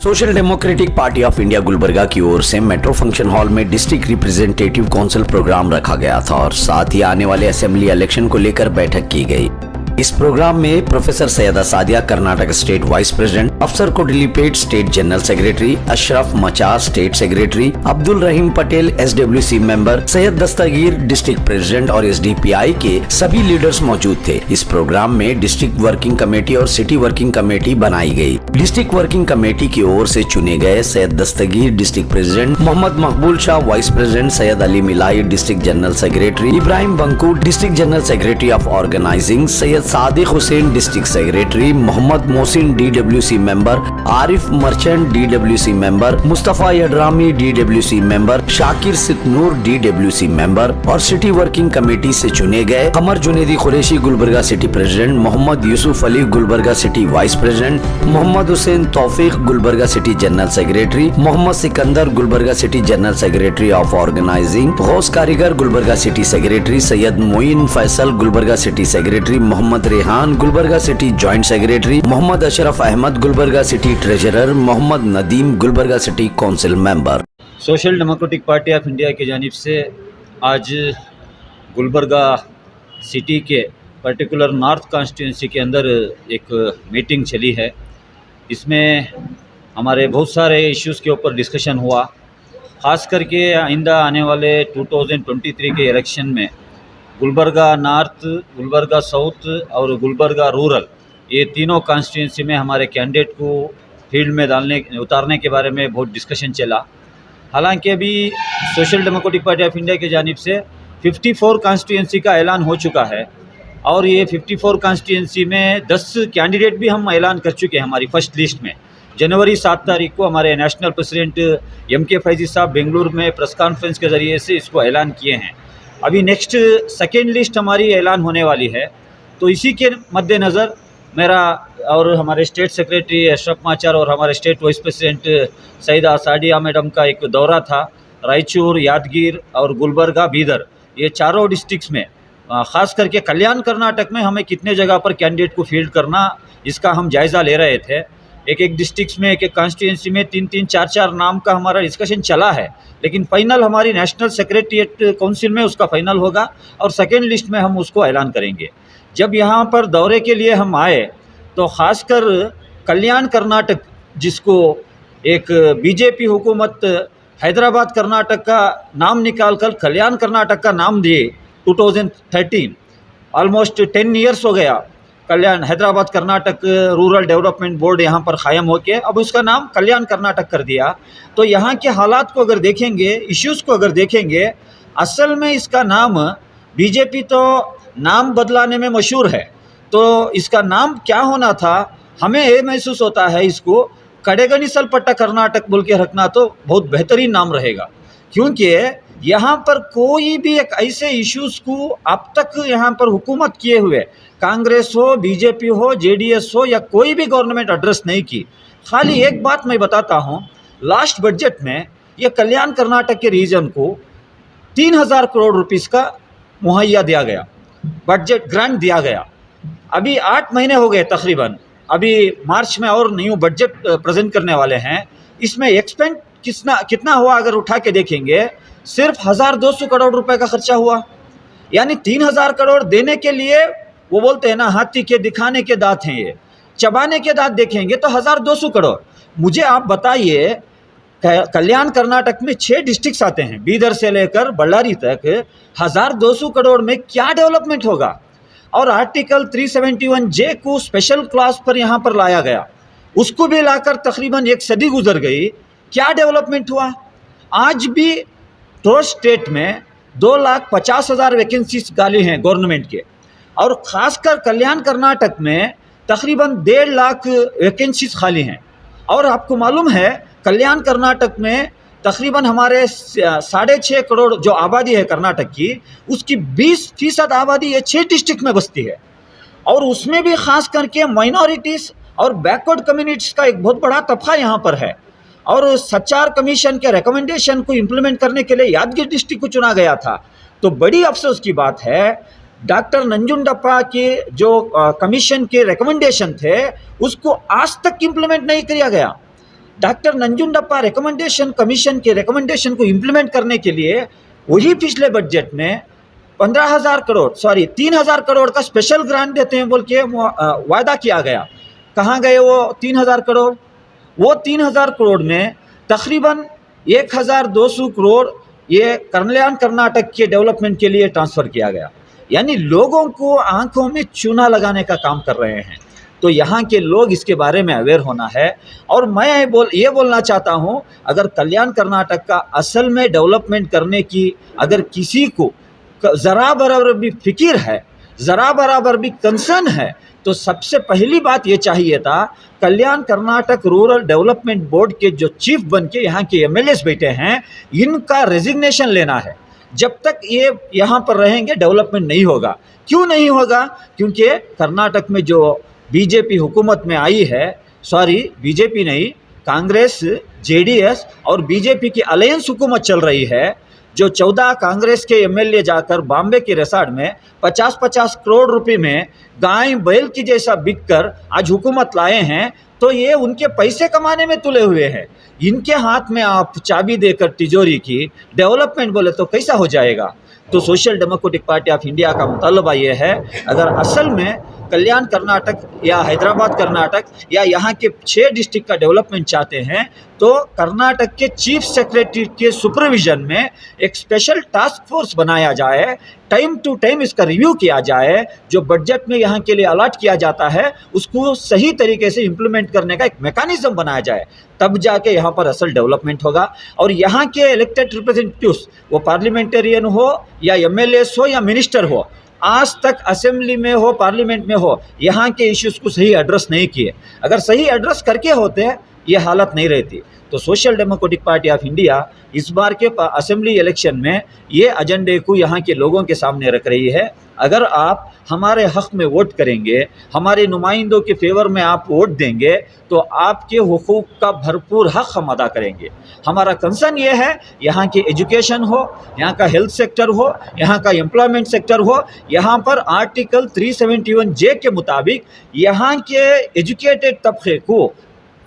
Social democratic party of India Gulbarga की ओर से metro function hall में डिस्ट्रिक्ट रिप्रेजेंटेटिव काउंसिल प्रोग्राम रखा गया था और साथ ही आने वाले असेंबली इलेक्शन को लेकर बैठक की गई। इस प्रोग्राम में professor Syeda Sadia Karnataka state vice president, Afsar Kodlipet state general secretary, Ashraf Machar state secretary, Abdul Rahim Patel SWC member, Syed Dastagir district president और SDPI के सभी लीडर्स मौजूद थे। इस प्रोग्राम में डिस्ट्रिक्ट वर्किंग कमेटी और सिटी वर्किंग कमेटी बनाई गई। डिस्ट्रिक्ट वर्किंग कमेटी की ओर से चुने गए Syed Dastagir district president, Mohammed Maqbool Shah vice president, Syed Ali Milai district general secretary, Ibrahim Banku district general secretary of organizing, Syed Sadiq Hussain district secretary, Mohammed Mohsin DWC member, Arif Merchant DWC member, Mustafa Yadrami DWC member, Shakir Sitnoor DWC member और city working committee से चुने गए Qamar Junaidi Qureshi Gulbarga city president, Mohammed Yusuf Ali Gulbarga city vice president, Mohammed Hussain Taufiq Gulbarga city general secretary, Mohammed Sikandar Gulbarga city general secretary of organizing, Ghouse Karigar Gulbarga city secretary, Syed Moin Faisal Gulbarga city secretary, Mohammed Rehan Gulbarga city joint secretary, Mohammed Ashraf Ahmed Gulbarga city treasurer, Mohammed Nadeem Gulbarga city council member. Social democratic party of India की जानिब से आज Gulbarga city के particular north constituency के अंदर एक meeting चली है। इसमें हमारे बहुत सारे इश्यूज़ के ऊपर डिस्कशन हुआ। ख़ास करके आइंदा आने वाले 2023 के इलेक्शन में गुलबर्गा नॉर्थ, गुलबर्गा साउथ और गुलबर्गा रूरल, ये तीनों कॉन्स्टिट्यूंसी में हमारे कैंडिडेट को फील्ड में उतारने के बारे में बहुत डिस्कशन चला। हालांकि अभी social democratic party of India की जानिब से 54 कॉन्स्टिट्यूंसी का ऐलान हो चुका है और ये 54 कॉन्स्टिट्यूंसी में 10 कैंडिडेट भी हम ऐलान कर चुके हैं हमारी फर्स्ट लिस्ट में। जनवरी 7 तारीख को हमारे नेशनल प्रेसिडेंट MK फैजी साहब बेंगलुरु में प्रेस कॉन्फ्रेंस के ज़रिए से इसको ऐलान किए हैं। अभी नेक्स्ट सेकेंड लिस्ट हमारी ऐलान होने वाली है। तो इसी के मद्देनज़र मेरा और हमारे स्टेट सेक्रेटरी अशरफ माचार और हमारे state vice president Sayyeda Sadia madam का एक दौरा था रायचूर, यादगीर और गुलबर्गा, बीदर, ये चारों डिस्ट्रिक्ट्स में। ख़ास करके कल्याण कर्नाटक में हमें कितने जगह पर कैंडिडेट को फील्ड करना, इसका हम जायज़ा ले रहे थे। एक डिस्ट्रिक्ट्स में, एक कॉन्स्टिट्यूंसी में 3-3, 4-4 नाम का हमारा डिस्कशन चला है, लेकिन फाइनल हमारी नेशनल सेक्रेटरीट काउंसिल में उसका फाइनल होगा और सेकेंड लिस्ट में हम उसको ऐलान करेंगे। जब यहाँ पर दौरे के लिए हम आए तो ख़ासकर कल्याण कर्नाटक, जिसको एक BJP हुकूमत हैदराबाद कर्नाटक का नाम निकाल कर कल्याण कर्नाटक का नाम दिए 2013, ऑलमोस्ट 10 ईयर्स हो गया। Kalyan Hyderabad Karnataka rural development board यहाँ पर क़ायम होके अब उसका नाम कल्याण कर्नाटक कर दिया। तो यहाँ के हालात को अगर देखेंगे, इश्यूज़ को अगर देखेंगे, असल में इसका नाम BJP तो नाम बदलाने में मशहूर है, तो इसका नाम क्या होना था, हमें ये महसूस होता है इसको कडेगनीसल पट्टा कर्नाटक बोल के रखना तो बहुत बेहतरीन नाम रहेगा। क्योंकि यहाँ पर कोई भी एक ऐसे इश्यूज़ को अब तक यहाँ पर हुकूमत किए हुए कांग्रेस हो, BJP हो, JDS हो या कोई भी गवर्नमेंट एड्रेस नहीं की। खाली एक बात मैं बताता हूँ, लास्ट बजट में ये कल्याण कर्नाटक के रीजन को 3000 करोड़ रुपीस का मुहैया दिया गया, बजट ग्रांट दिया गया। अभी 8 महीने हो गए तकरीबन, अभी मार्च में और न्यू बजट प्रेजेंट करने वाले हैं। इसमें एक्सपेंड कितना हुआ अगर उठा के देखेंगे, सिर्फ 1200 करोड़ रुपए का खर्चा हुआ। यानी 3000 करोड़ देने के लिए, वो बोलते हैं ना हाथी के दिखाने के दांत हैं, ये चबाने के दांत देखेंगे तो 1200 करोड़। मुझे आप बताइए, कल्याण कर्नाटक में 6 डिस्ट्रिक्ट्स आते हैं, बीदर से लेकर बल्लारी तक, 1200 करोड़ में क्या डेवलपमेंट होगा। और आर्टिकल 371J को स्पेशल क्लास पर यहाँ पर लाया गया, उसको भी लाकर तकरीबन 1 सदी गुजर गई, क्या डेवलपमेंट हुआ। आज भी तो स्टेट में 2,50,000 वैकेंसीज खाली हैं गवर्नमेंट के, और ख़ासकर कल्याण कर्नाटक में तकरीबन 1.5 लाख वैकेंसीज खाली हैं। और आपको मालूम है कल्याण कर्नाटक में तकरीबन हमारे 6.5 करोड़ जो आबादी है कर्नाटक की, उसकी 20% आबादी ये 6 डिस्ट्रिक्ट में बसती है। और उसमें भी ख़ास करके माइनॉरिटीज़ और बैकवर्ड कम्युनिटीज़ का एक बहुत बड़ा तबका यहाँ पर है। और सचार कमीशन के रिकमेंडेशन को इम्प्लीमेंट करने के लिए यादगीर डिस्ट्रिक्ट को चुना गया था। तो बड़ी अफसोस की बात है, डॉक्टर नंजुंडप्पा के जो कमीशन के रिकमेंडेशन थे उसको आज तक इम्प्लीमेंट नहीं किया गया। डॉक्टर नंजुंडप्पा रिकमेंडेशन कमीशन के रिकमेंडेशन को इम्प्लीमेंट करने के लिए वही पिछले बजट में 3,000 करोड़ का स्पेशल ग्रांट देते हैं बोल के वायदा किया गया। कहाँ गए वो 3,000 करोड़? वो 3,000 करोड़ में तकरीबन 1,200 करोड़ ये कल्याण कर्नाटक के डेवलपमेंट के लिए ट्रांसफ़र किया गया। यानी लोगों को आंखों में चूना लगाने का काम कर रहे हैं। तो यहाँ के लोग इसके बारे में अवेयर होना है। और मैं ये बोलना चाहता हूँ, अगर कल्याण कर्नाटक का असल में डेवलपमेंट करने की अगर किसी को ज़रा बराबर भी फिक्र है, ज़रा बराबर भी कंसर्न है, तो सबसे पहली बात ये चाहिए था कल्याण कर्नाटक रूरल डेवलपमेंट बोर्ड के जो चीफ बन के यहाँ के एमएलएस बैठे हैं, इनका रेजिग्नेशन लेना है। जब तक ये यहाँ पर रहेंगे डेवलपमेंट नहीं होगा। क्यों नहीं होगा? क्योंकि कर्नाटक में जो बीजेपी हुकूमत में आई है, बीजेपी नहीं, कांग्रेस, जेडीएस और बीजेपी की अलायंस हुकूमत चल रही है। जो 14 कांग्रेस के एमएलए जाकर बॉम्बे के रिसॉर्ट में 50-50 करोड़ रुपए में गाय बैल की जैसा बिककर आज हुकूमत लाए हैं, तो ये उनके पैसे कमाने में तुले हुए हैं। इनके हाथ में आप चाबी देकर तिजोरी की डेवलपमेंट बोले तो कैसा हो जाएगा? तो social democratic party of India का मुतालबा ये है, अगर असल में कल्याण कर्नाटक या हैदराबाद कर्नाटक या यहाँ के 6 डिस्ट्रिक्ट का डेवलपमेंट चाहते हैं, तो कर्नाटक के चीफ सेक्रेटरी के सुपरविजन में एक स्पेशल टास्क फोर्स बनाया जाए, टाइम टू टाइम इसका रिव्यू किया जाए, जो बजट में यहाँ के लिए अलॉट किया जाता है उसको सही तरीके से इम्प्लीमेंट करने का एक मैकेनिज्म बनाया जाए, तब जाके यहाँ पर असल डेवलपमेंट होगा। और यहाँ के इलेक्टेड रिप्रेजेंटेटिव्स, वो पार्लियामेंटेरियन हो या एमएलएस हो या मिनिस्टर हो, आज तक असेंबली में हो, पार्लियामेंट में हो, यहाँ के इश्यूज़ को सही एड्रेस नहीं किए। अगर सही एड्रेस करके होते ये हालत नहीं रहती। तो social democratic party of India इस बार के असेंबली इलेक्शन में ये एजेंडे को यहाँ के लोगों के सामने रख रही है। अगर आप हमारे हक़ में वोट करेंगे, हमारे नुमाइंदों के फेवर में आप वोट देंगे, तो आपके हुकूक का भरपूर हक़ हम अदा करेंगे। हमारा कंसर्न ये है, यहाँ की एजुकेशन हो, यहाँ का हेल्थ सेक्टर हो, यहाँ का एम्प्लॉयमेंट सेक्टर हो, यहाँ पर आर्टिकल 371J के मुताबिक यहाँ के एजुकेटेड तबके को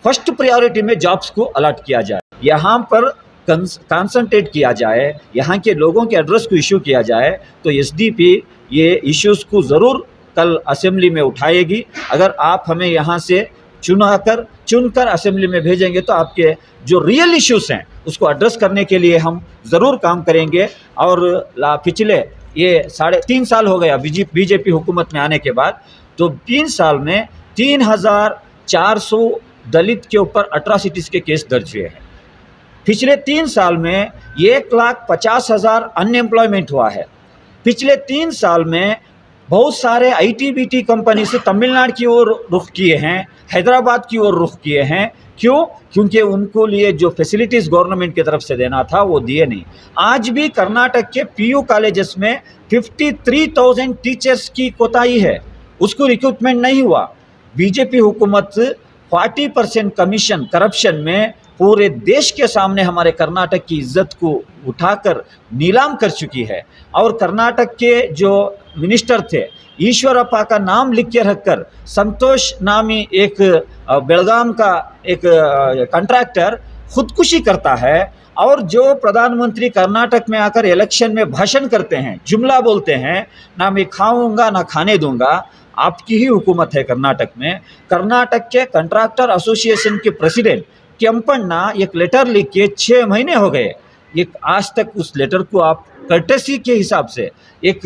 फर्स्ट प्रायोरिटी में जॉब्स को अलॉट किया जाए, यहाँ पर कंसंट्रेट किया जाए, यहाँ के लोगों के एड्रेस को इशू किया जाए। तो एसडीपी ये इश्यूज़ को ज़रूर कल असेंबली में उठाएगी। अगर आप हमें यहाँ से चुनकर असेंबली में भेजेंगे तो आपके जो रियल इश्यूज़ हैं उसको एड्रेस करने के लिए हम ज़रूर काम करेंगे। और पिछले ये 3.5 साल हो गया बीजेपी हुकूमत में आने के बाद, तो 3 साल में 3,400 दलित के ऊपर अट्रॉसिटीज़ के केस दर्ज हुए हैं। पिछले 3 साल में 1,50,000 अनएम्प्लॉयमेंट हुआ है। पिछले 3 साल में बहुत सारे आईटी-बीटी कंपनी से तमिलनाडु की ओर रुख किए हैं, हैदराबाद की ओर रुख किए हैं। क्यों? क्योंकि उनको लिए जो फैसिलिटीज़ गवर्नमेंट की तरफ से देना था वो दिए नहीं। आज भी कर्नाटक के पीयू कॉलेजेस में 53,000 टीचर्स की कोताही है, उसको रिक्रूटमेंट नहीं हुआ। बीजेपी हुकूमत 40% कमीशन करप्शन में पूरे देश के सामने हमारे कर्नाटक की इज्जत को उठाकर नीलाम कर चुकी है। और कर्नाटक के जो मिनिस्टर थे, ईश्वरप्पा का नाम लिख के रखकर संतोष नामी एक बेलगाम का एक कॉन्ट्रैक्टर खुदकुशी करता है। और जो प्रधानमंत्री कर्नाटक में आकर इलेक्शन में भाषण करते हैं, जुमला बोलते हैं, ना मैं खाऊंगा ना खाने दूंगा, आपकी ही हुकूमत है कर्नाटक में। कर्नाटक के कॉन्ट्रैक्टर एसोसिएशन के प्रेसिडेंट केम्पन्ना एक लेटर लिख के 6 महीने हो गए, आज तक उस लेटर को आप कर्टेसी के हिसाब से, एक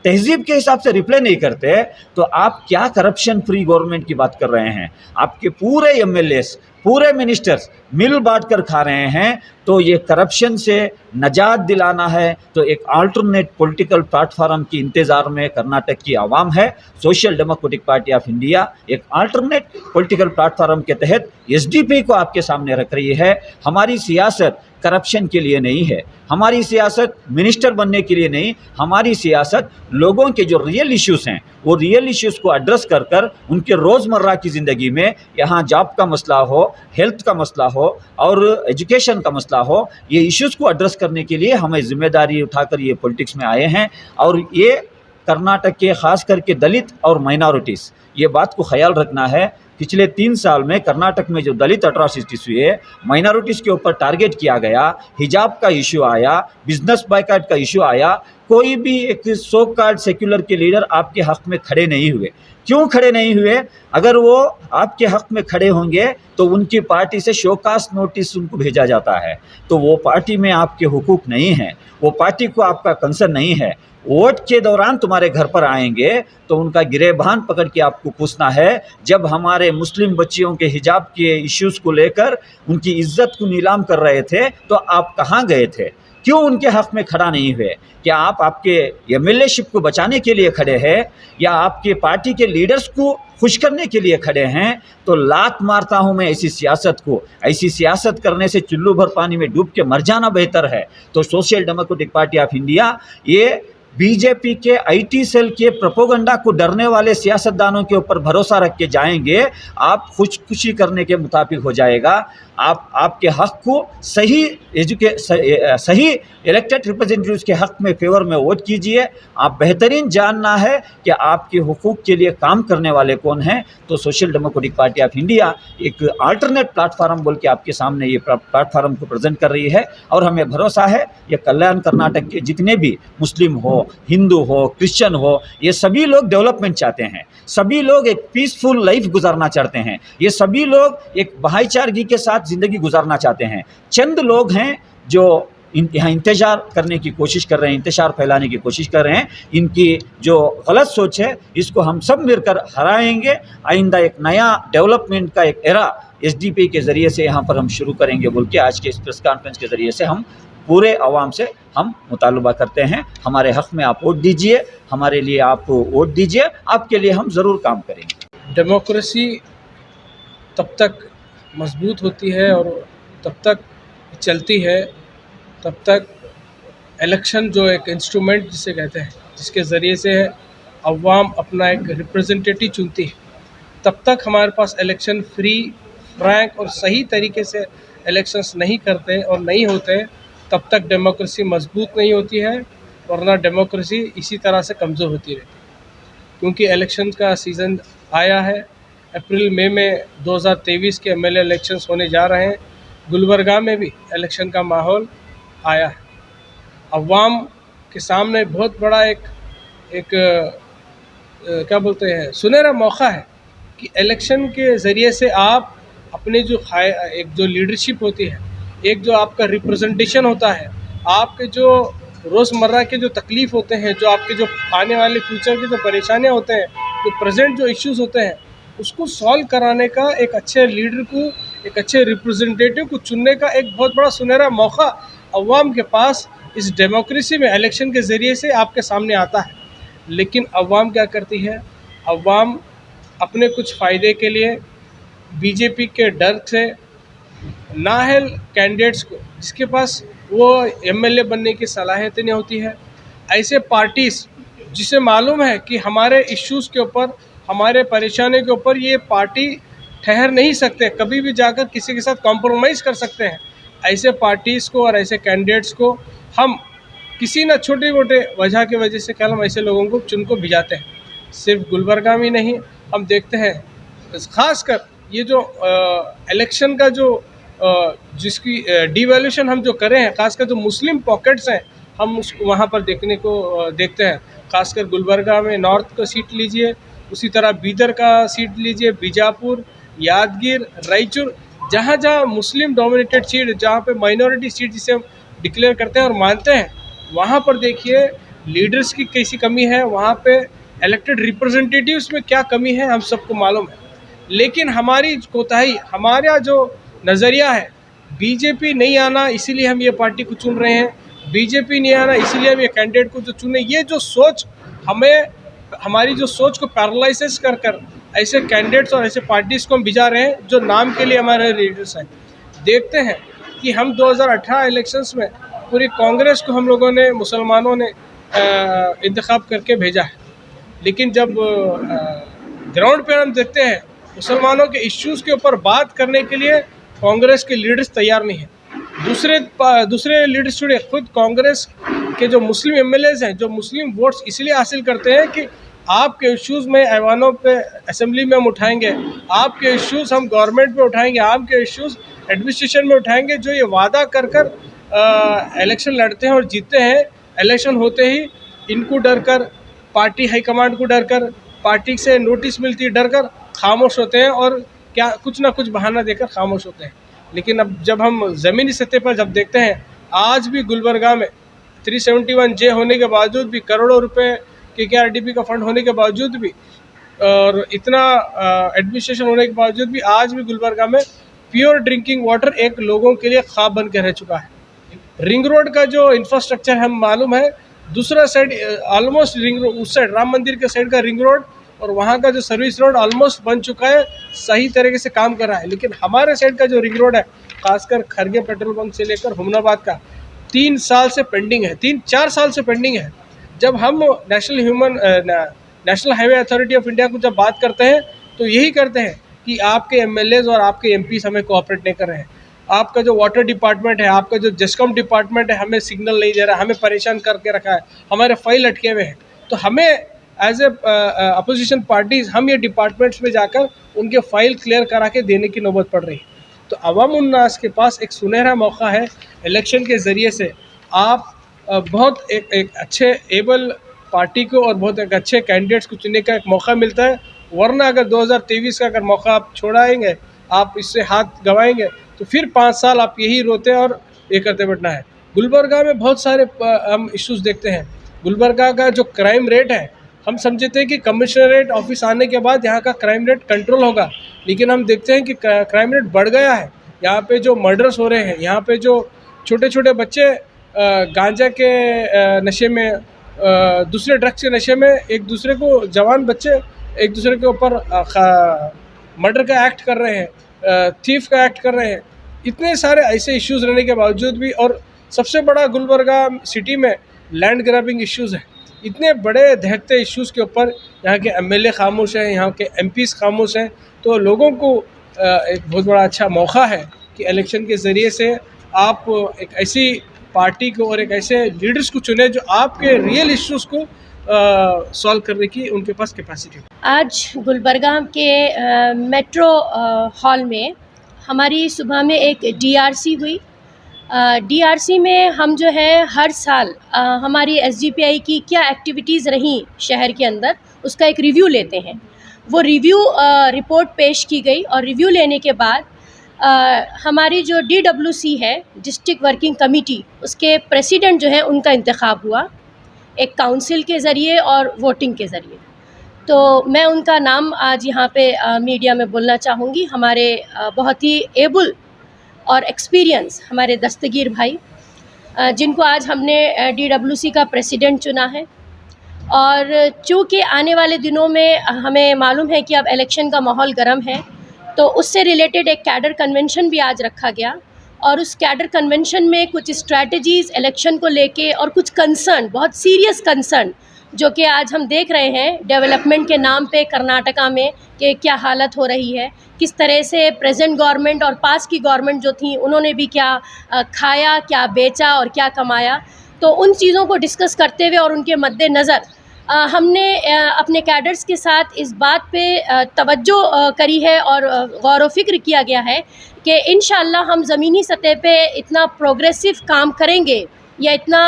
तहजीब के हिसाब से रिप्लाई नहीं करते। तो आप क्या करप्शन फ्री गवर्नमेंट की बात कर रहे हैं? आपके पूरे एमएलएस, पूरे मिनिस्टर्स मिल बांट कर खा रहे हैं। तो ये करप्शन से नजात दिलाना है तो एक अल्टरनेट पॉलिटिकल प्लेटफॉर्म की इंतज़ार में कर्नाटक की आवाम है। Social democratic party of India एक अल्टरनेट पॉलिटिकल प्लेटफॉर्म के तहत एसडीपी को आपके सामने रख रही है। हमारी सियासत करप्शन के लिए नहीं है, हमारी सियासत मिनिस्टर बनने के लिए नहीं, हमारी सियासत लोगों के जो रियल इश्यूज़ हैं वो रियल इश्यूज़ को एड्रेस कर उनके रोज़मर्रा की ज़िंदगी में, यहाँ जॉब का मसला हो, हेल्थ का मसला हो और एजुकेशन का मसला हो, ये इश्यूज़ को एड्रेस करने के लिए हमें जिम्मेदारी उठाकर ये पॉलिटिक्स में आए हैं। और ये कर्नाटक के ख़ास करके दलित और माइनॉरिटीज़, ये बात को ख्याल रखना है। पिछले 3 साल में कर्नाटक में जो दलित अट्रॉसिटीज़ हुए, माइनॉरिटीज़ के ऊपर टारगेट किया गया, हिजाब का इशू आया, बिजनेस बायकॉट का इशू आया, कोई भी एक सो कॉल्ड सेक्युलर के लीडर आपके हक़ में खड़े नहीं हुए। क्यों खड़े नहीं हुए? अगर वो आपके हक़ में खड़े होंगे तो उनकी पार्टी से शोकास नोटिस उनको भेजा जाता है, तो वो पार्टी में आपके हुकूक नहीं हैं, वो पार्टी को आपका कंसर्न नहीं है। वोट के दौरान तुम्हारे घर पर आएंगे तो उनका गिरेबान पकड़ के आपको पूछना है, जब हमारे मुस्लिम बच्चियों के हिजाब के इश्यूज़ को लेकर उनकी इज्जत को नीलाम कर रहे थे तो आप कहाँ गए थे? क्यों उनके हक़ में खड़ा नहीं हुए? क्या आप आपके एमएलएशिप को बचाने के लिए खड़े हैं या आपके पार्टी के लीडर्स को खुश करने के लिए खड़े हैं? तो लात मारता हूं मैं ऐसी सियासत को। ऐसी सियासत करने से चुल्लू भर पानी में डूब के मर जाना बेहतर है। तो social democratic party of India ये बीजेपी के आईटी सेल के प्रोपोगंडा को डरने वाले सियासतदानों के ऊपर भरोसा रख के जाएंगे, आप खुशी करने के मुताबिक हो जाएगा। आप आपके हक़ को सही सही इलेक्टेड रिप्रेजेंटेटिव्स के हक़ में फेवर में वोट कीजिए। आप बेहतरीन जानना है कि आपके हुकूक के लिए काम करने वाले कौन हैं, तो social democratic party of India एक अल्टरनेट प्लेटफार्म बोल के आपके सामने ये प्लेटफार्म को प्रेजेंट कर रही है। और हमें भरोसा है ये कल्याण कर्नाटक के जितने भी मुस्लिम हो, हिंदू हो, क्रिश्चियन हो, ये सभी लोग डेवलपमेंट चाहते हैं, सभी लोग एक पीसफुल लाइफ गुजारना चाहते हैं, ये सभी लोग एक भाईचारगी के साथ ज़िंदगी गुजारना चाहते हैं। चंद लोग हैं जो यहाँ इंतजार करने की कोशिश कर रहे हैं, इंतशार फैलाने की कोशिश कर रहे हैं। इनकी जो गलत सोच है इसको हम सब मिलकर हराएंगे। आइंदा एक नया डेवलपमेंट का एक एरा एसडीपी के ज़रिए से यहाँ पर हम शुरू करेंगे बोल के आज के इस प्रेस कॉन्फ्रेंस के ज़रिए से हम पूरे अवाम से हम मुतालबा करते हैं। हमारे हक़ में आप वोट दीजिए, हमारे लिए आप वोट दीजिए, आपके लिए हम ज़रूर काम करेंगे। डेमोक्रेसी तब तक मजबूत होती है और तब तक चलती है तब तक इलेक्शन जो एक इंस्ट्रूमेंट जिसे कहते हैं, जिसके ज़रिए से अवाम अपना एक रिप्रेजेंटेटिव चुनती है, तब तक हमारे पास इलेक्शन फ्री, फ्रैंक और सही तरीके से इलेक्शंस नहीं करते और नहीं होते, तब तक डेमोक्रेसी मजबूत नहीं होती है, वरना डेमोक्रेसी इसी तरह से कमज़ोर होती रहती है। क्योंकि इलेक्शन का सीज़न आया है, अप्रैल मई में 2023 के एमएलए इलेक्शंस होने जा रहे हैं। गुलबर्गा में भी इलेक्शन का माहौल आया है। अवाम के सामने बहुत बड़ा एक क्या बोलते हैं, सुनहरा मौका है कि इलेक्शन के ज़रिए से आप अपने एक जो लीडरशिप होती है, एक जो आपका रिप्रेजेंटेशन होता है, आपके जो रोज़मर्रा के जो तकलीफ़ होते हैं, जो आपके जो आने वाले फ्यूचर की जो परेशानियां होते हैं, जो प्रेजेंट जो इश्यूज़ होते हैं, उसको सॉल्व कराने का एक अच्छे लीडर को, एक अच्छे रिप्रेजेंटेटिव को चुनने का एक बहुत बड़ा सुनहरा मौका अवाम के पास इस डेमोक्रेसी में इलेक्शन के ज़रिए से आपके सामने आता है। लेकिन अवाम क्या करती है? अवाम अपने कुछ फ़ायदे के लिए बीजेपी के डर से नाअहल कैंडिडेट्स को, जिसके पास वो एमएलए बनने की सलाहियत नहीं होती है, ऐसे पार्टीज़ जिसे मालूम है कि हमारे इश्यूज़ के ऊपर, हमारे परेशानी के ऊपर ये पार्टी ठहर नहीं सकते, कभी भी जाकर किसी के साथ कॉम्प्रोमाइज़ कर सकते हैं, ऐसे पार्टीज़ को और ऐसे कैंडिडेट्स को हम किसी न छोटे मोटे वजह की वजह से हम ऐसे लोगों को चुन को भिजाते हैं। सिर्फ गुलबर्गा में नहीं, हम देखते हैं ख़ासकर ये जो इलेक्शन का जो जिसकी डिवैल्यूशन हम जो करें हैं, ख़ासकर जो मुस्लिम पॉकेट्स हैं, हम उसको वहाँ पर देखते हैं। ख़ासकर गुलबर्गा में नॉर्थ का सीट लीजिए, उसी तरह बीदर का सीट लीजिए, बीजापुर, यादगीर, रायचूर, जहाँ जहाँ मुस्लिम डोमिनेटेड सीट, जहाँ पे माइनॉरिटी सीट जिसे हम डिक्लेयर करते हैं और मानते हैं, वहाँ पर देखिए लीडर्स की कैसी कमी है, वहाँ पे इलेक्टेड रिप्रेजेंटेटिव्स में क्या कमी है, हम सबको मालूम है। लेकिन हमारी कोताही, हमारा जो नज़रिया है, बीजेपी नहीं आना इसीलिए हम ये पार्टी को चुन रहे हैं, बीजेपी नहीं आना इसीलिए हम ये कैंडिडेट को जो चुने, ये जो सोच हमारी जो सोच को पैरालाइसिस कर ऐसे कैंडिडेट्स और ऐसे पार्टीज़ को हम भिजा रहे हैं जो नाम के लिए हमारे लीडर्स हैं। देखते हैं कि हम 2018 इलेक्शंस में पूरी कांग्रेस को हम लोगों ने, मुसलमानों ने इंतखाब करके भेजा है, लेकिन जब ग्राउंड पर हम देखते हैं मुसलमानों के इश्यूज़ के ऊपर बात करने के लिए कांग्रेस के लीडर्स तैयार नहीं हैं। दूसरे लीडर्स जुड़े, खुद कांग्रेस के जो मुस्लिम एमएलएज हैं, जो मुस्लिम वोट्स इसलिए हासिल करते हैं कि आपके इश्यूज़ में ऐवानों पे असेंबली में हम उठाएंगे, आपके इश्यूज़ हम गवर्नमेंट में उठाएंगे, आपके इश्यूज़ एडमिनिस्ट्रेशन में उठाएंगे। जो ये वादा कर कर इलेक्शन लड़ते हैं और जीतते हैं, इलेक्शन होते ही इनको डर कर, पार्टी हाईकमांड को डर कर, पार्टी से नोटिस मिलती है डर कर खामोश होते हैं और क्या कुछ ना कुछ बहाना देकर खामोश होते हैं। लेकिन अब जब हम ज़मीनी सतह पर जब देखते हैं, आज भी गुलबर्गा में 371J होने के बावजूद भी, करोड़ों रुपए KKRDP का फंड होने के बावजूद भी और इतना एडमिनिस्ट्रेशन होने के बावजूद भी, आज भी गुलबर्गा में प्योर ड्रिंकिंग वाटर एक लोगों के लिए ख्वाब बन के रह चुका है। रिंग रोड का जो इंफ्रास्ट्रक्चर हम मालूम है, दूसरा साइड ऑलमोस्ट रिंग रोड, उस साइड राम मंदिर के साइड का रिंग रोड और वहाँ का जो सर्विस रोड ऑलमोस्ट बन चुका है, सही तरीके से काम कर रहा है। लेकिन हमारे साइड का जो रिंग रोड है, खासकर खरगे पेट्रोल पंप से लेकर हुमनाबाद का, 3 साल से पेंडिंग है, 3-4 साल से पेंडिंग है। जब हम national highway authority of India को जब बात करते हैं तो यही करते हैं कि आपके एमएलएज और आपके एमपीज हमें कोऑपरेट नहीं कर रहे हैं, आपका जो वाटर डिपार्टमेंट है, आपका जो जेस्कॉम डिपार्टमेंट है, हमें सिग्नल नहीं दे रहा, हमें परेशान करके रखा है, हमारे फाइल अटके हुए हैं। तो हमें एज ए अपोजिशन पार्टीज़ हम ये डिपार्टमेंट्स में जाकर उनके फाइल क्लियर करा के देने की नौबत पड़ रही है। तो अवाम उन्नास के पास एक सुनहरा मौका है, इलेक्शन के ज़रिए से आप बहुत एक अच्छे एबल पार्टी को और बहुत एक अच्छे कैंडिडेट्स को चुनने का एक मौका मिलता है। वरना अगर 2023 का अगर मौका आप छोड़ाएंगे, आप इससे हाथ गंवाएंगे, तो फिर 5 साल आप यही रोते और ये करते बैठना है। गुलबर्गा में बहुत सारे हम इश्यूज़ देखते हैं। गुलबर्गा का जो क्राइम रेट है, हम समझते हैं कि कमिश्नरेट ऑफिस आने के बाद यहाँ का क्राइम रेट कंट्रोल होगा, लेकिन हम देखते हैं कि क्राइम रेट बढ़ गया है। यहाँ पे जो मर्डर्स हो रहे हैं, यहाँ पे जो छोटे छोटे बच्चे गांजा के नशे में, दूसरे ड्रग्स के नशे में, एक दूसरे को, जवान बच्चे एक दूसरे के ऊपर मर्डर का एक्ट कर रहे हैं, थीफ का एक्ट कर रहे हैं। इतने सारे ऐसे इश्यूज़ रहने के बावजूद भी, और सबसे बड़ा गुलबर्गा सिटी में लैंड ग्रैबिंग इश्यूज़ है। इतने बड़े दहकते इश्यूज़ के ऊपर यहाँ के एमएलए खामोश हैं, यहाँ के एमपीज़ खामोश हैं। तो लोगों को एक बहुत बड़ा अच्छा मौका है कि इलेक्शन के ज़रिए से आप एक ऐसी पार्टी को और एक ऐसे लीडर्स को चुने जो आपके रियल इश्यूज़ को सॉल्व करने की उनके पास कैपेसिटी। आज गुलबर्गा के मेट्रो हॉल में हमारी सुबह में एक डीआरसी हुई। डीआरसी में हम जो है हर साल हमारी एसजीपीआई की क्या एक्टिविटीज़ रहीं शहर के अंदर, उसका एक रिव्यू लेते हैं। वो रिव्यू रिपोर्ट पेश की गई और रिव्यू लेने के बाद हमारी जो DWC है, डिस्ट्रिक्ट वर्किंग कमेटी, उसके प्रेसिडेंट जो है उनका इंतखाब हुआ एक काउंसिल के ज़रिए और वोटिंग के ज़रिए। तो मैं उनका नाम आज यहाँ पे मीडिया में बोलना चाहूँगी। हमारे बहुत ही एबल और एक्सपीरियंस हमारे दस्तगीर भाई, जिनको आज हमने DWC का प्रेसिडेंट चुना है। और चूँकि आने वाले दिनों में हमें मालूम है कि अब इलेक्शन का माहौल गर्म है, तो उससे रिलेटेड एक कैडर कन्वेंशन भी आज रखा गया और उस कैडर कन्वेंशन में कुछ स्ट्रैटेजीज़ इलेक्शन को लेके और कुछ कंसर्न, बहुत सीरियस कंसर्न जो कि आज हम देख रहे हैं डेवलपमेंट के नाम पे कर्नाटका में कि क्या हालत हो रही है, किस तरह से प्रेजेंट गवर्नमेंट और पास की गवर्नमेंट जो थी उन्होंने भी क्या खाया, क्या बेचा और क्या कमाया। तो उन चीज़ों को डिस्कस करते हुए और उनके मद्देनज़र हमने अपने कैडर्स के साथ इस बात पे तवज्जो करी है और गौर व फिक्र किया गया है कि इंशाअल्लाह हम ज़मीनी सतह पे इतना प्रोग्रेसिव काम करेंगे या इतना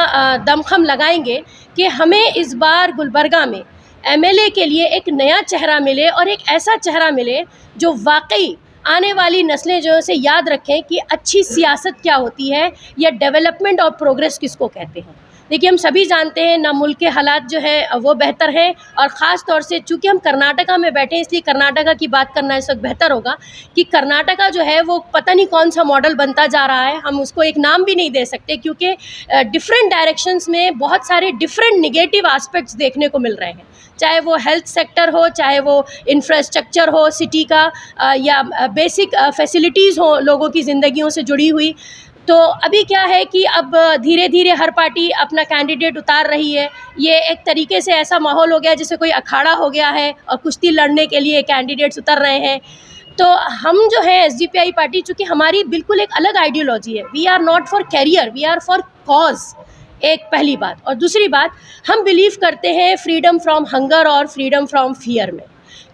दमखम लगाएंगे कि हमें इस बार गुलबर्गा में एमएलए के लिए एक नया चेहरा मिले और एक ऐसा चेहरा मिले जो वाकई आने वाली नस्लें जो से याद रखें कि अच्छी सियासत क्या होती है या डेवलपमेंट और प्रोग्रेस किसको कहते हैं। देखिए, हम सभी जानते हैं ना मुल्क के हालात जो है वो बेहतर हैं, और ख़ास तौर से चूँकि हम कर्नाटका में बैठे हैं इसलिए कर्नाटका की बात करना इस वक्त बेहतर होगा कि कर्नाटका जो है वो पता नहीं कौन सा मॉडल बनता जा रहा है। हम उसको एक नाम भी नहीं दे सकते क्योंकि डिफरेंट डायरेक्शंस में बहुत सारे डिफरेंट निगेटिव एस्पेक्ट्स देखने को मिल रहे हैं, चाहे वो हेल्थ सेक्टर हो, चाहे वो इंफ्रास्ट्रक्चर हो सिटी का, या बेसिक फैसिलिटीज़ हो लोगों की ज़िंदगियों से जुड़ी हुई। तो अभी क्या है कि अब धीरे धीरे हर पार्टी अपना कैंडिडेट उतार रही है। ये एक तरीके से ऐसा माहौल हो गया जैसे कोई अखाड़ा हो गया है और कुश्ती लड़ने के लिए कैंडिडेट्स उतर रहे हैं। तो हम जो है एसडीपीआई पार्टी, चूँकि हमारी बिल्कुल एक अलग आइडियोलॉजी है, we are not for career, we are for cause. एक पहली बात। और दूसरी बात, हम बिलीव करते हैं फ्रीडम फ्रॉम हंगर और फ्रीडम फ्रॉम फियर में।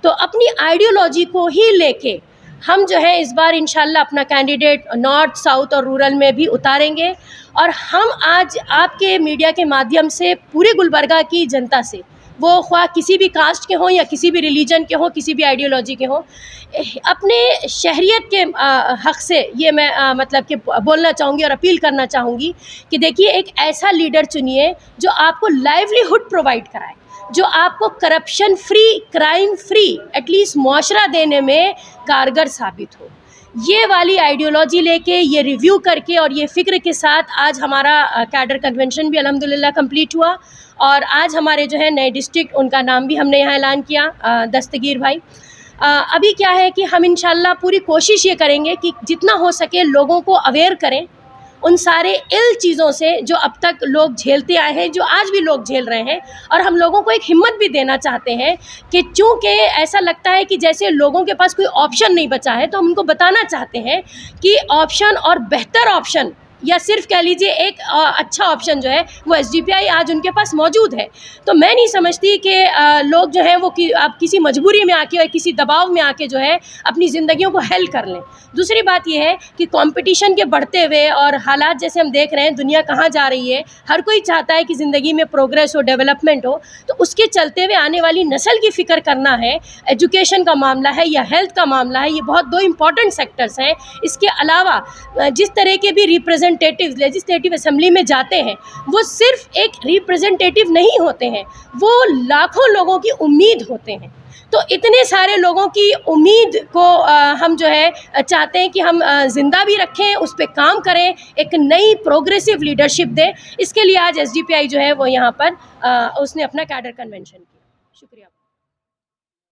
तो अपनी आइडियोलॉजी को ही लेके हम जो है इस बार इंशाल्लाह अपना कैंडिडेट नॉर्थ, साउथ और रूरल में भी उतारेंगे। और हम आज आपके मीडिया के माध्यम से पूरे गुलबर्गा की जनता से, वो ख्वाह किसी भी कास्ट के हों या किसी भी रिलीजन के हों, किसी भी आइडियोलॉजी के हों, अपने शहरियत के हक़ से ये मैं मतलब कि बोलना चाहूँगी और अपील करना चाहूँगी कि देखिए, एक ऐसा लीडर चुनिए जो आपको लाइवलीहुड प्रोवाइड कराए, जो आपको corruption free, crime free at least मुआशरा देने में कारगर साबित हो। ये वाली आइडियोलॉजी लेके, ये रिव्यू करके और ये फ़िक्र के साथ आज हमारा कैडर कन्वेंशन भी अल्हम्दुलिल्लाह कंप्लीट हुआ। और आज हमारे जो है नए डिस्ट्रिक्ट, उनका नाम भी हमने यहाँ ऐलान किया, दस्तगीर भाई। अभी क्या है कि हम इंशाल्लाह पूरी कोशिश ये करेंगे कि जितना हो सके लोगों को अवेयर करें उन सारे इल चीज़ों से जो अब तक लोग झेलते आए हैं, जो आज भी लोग झेल रहे हैं। और हम लोगों को एक हिम्मत भी देना चाहते हैं कि चूँकि ऐसा लगता है कि जैसे लोगों के पास कोई ऑप्शन नहीं बचा है, तो हम उनको बताना चाहते हैं कि ऑप्शन और बेहतर ऑप्शन, या सिर्फ कह लीजिए एक अच्छा ऑप्शन जो है वो SDPI आज उनके पास मौजूद है। तो मैं नहीं समझती कि लोग जो है वो आप किसी मजबूरी में आके और किसी दबाव में आके जो है अपनी ज़िंदगियों को हेल कर लें। दूसरी बात ये है कि कंपटीशन के बढ़ते हुए और हालात जैसे हम देख रहे हैं, दुनिया कहाँ जा रही है, हर कोई चाहता है कि ज़िंदगी में प्रोग्रेस हो, डेवलपमेंट हो। तो उसके चलते हुए आने वाली नस्ल की फ़िक्र करना है, एजुकेशन का मामला है या हेल्थ का मामला है, ये बहुत दो इम्पॉर्टेंट सेक्टर्स हैं। इसके अलावा जिस तरह के भी रिप्रेजेंटेटिव लेजिस्लेटिव असेंबली में जाते हैं, वो सिर्फ एक रिप्रेजेंटेटिव नहीं होते हैं, वो लाखों लोगों की उम्मीद होते हैं। तो इतने सारे लोगों की उम्मीद को हम जो है चाहते हैं कि हम ज़िंदा भी रखें, उस पर काम करें, एक नई प्रोग्रेसिव लीडरशिप दें। इसके लिए आज SDPI जो है वो यहाँ पर उसने अपना कैडर कन्वेंशन किया। शुक्रिया।